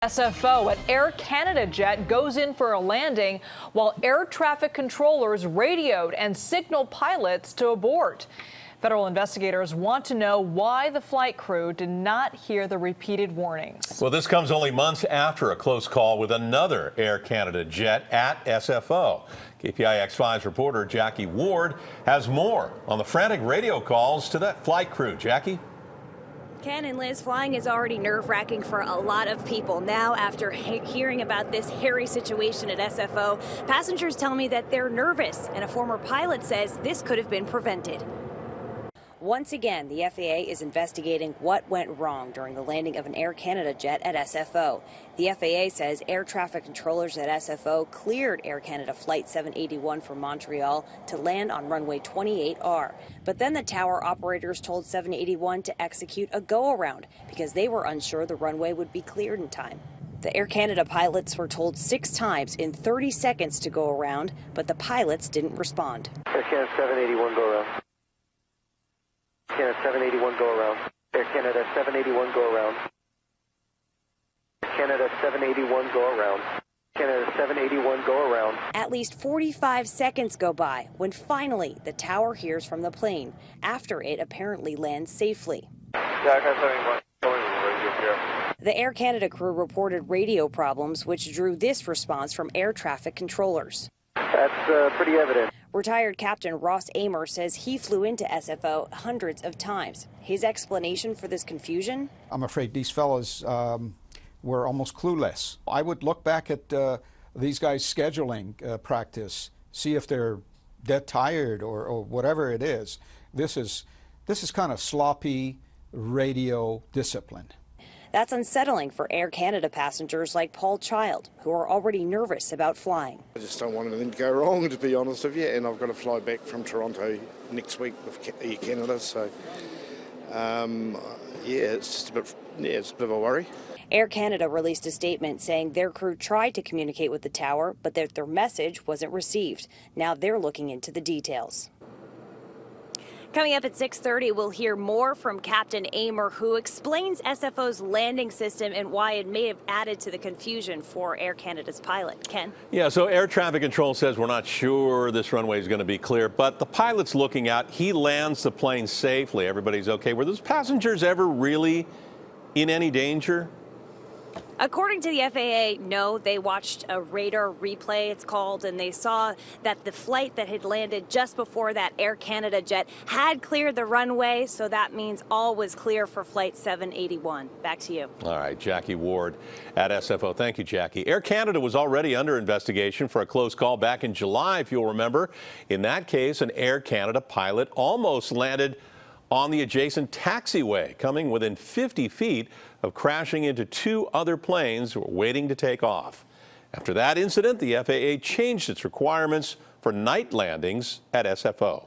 SFO, an Air Canada jet goes in for a landing while air traffic controllers radioed and signaled pilots to abort. Federal investigators want to know why the flight crew did not hear the repeated warnings. Well, this comes only months after a close call with another Air Canada jet at SFO. KPIX5's reporter Jackie Ward has more on the frantic radio calls to that flight crew. Jackie? Ken and Liz, flying is already nerve-wracking for a lot of people. Now, after hearing about this hairy situation at SFO, passengers tell me that they're nervous, and a former pilot says this could have been prevented. Once again, the FAA is investigating what went wrong during the landing of an Air Canada jet at SFO. The FAA says air traffic controllers at SFO cleared Air Canada Flight 781 from Montreal to land on runway 28R. But then the tower operators told 781 to execute a go-around because they were unsure the runway would be cleared in time. The Air Canada pilots were told 6 times in 30 seconds to go around, but the pilots didn't respond. Air Canada 781 go around. Canada 781 go around. Air Canada 781 go around. Canada 781 go around. Canada 781 go around. At least 45 seconds go by when finally the tower hears from the plane after it apparently lands safely. The Air Canada crew reported radio problems, which drew this response from air traffic controllers. That's pretty evident. Retired Captain Ross Amer says he flew into SFO hundreds of times. His explanation for this confusion? I'm afraid these fellows were almost clueless. I would look back at these guys' scheduling practice, see if they're dead tired or whatever it is. This is kind of sloppy radio discipline. That's unsettling for Air Canada passengers like Paul Child, who are already nervous about flying. I just don't want anything to go wrong, to be honest with you, and I've got to fly back from Toronto next week with Air Canada, so it's just it's a bit of a worry. Air Canada released a statement saying their crew tried to communicate with the tower, but that their message wasn't received. Now they're looking into the details. Coming up at 6:30, we'll hear more from Captain Amer, who explains SFO's landing system and why it may have added to the confusion for Air Canada's pilot. Ken? Yeah, so air traffic control says we're not sure this runway is going to be clear, but the pilot's looking out. He lands the plane safely. Everybody's okay. Were those passengers ever really in any danger? According to the FAA, no. They watched a radar replay, it's called, and they saw that the flight that had landed just before that Air Canada jet had cleared the runway, so that means all was clear for Flight 781. Back to you. All right, Jackie Ward at SFO. Thank you, Jackie. Air Canada was already under investigation for a close call back in July, if you'll remember. In that case, an Air Canada pilot almost landed on the adjacent taxiway, coming within 50 feet of crashing into 2 other planes waiting to take off. After that incident, the FAA changed its requirements for night landings at SFO.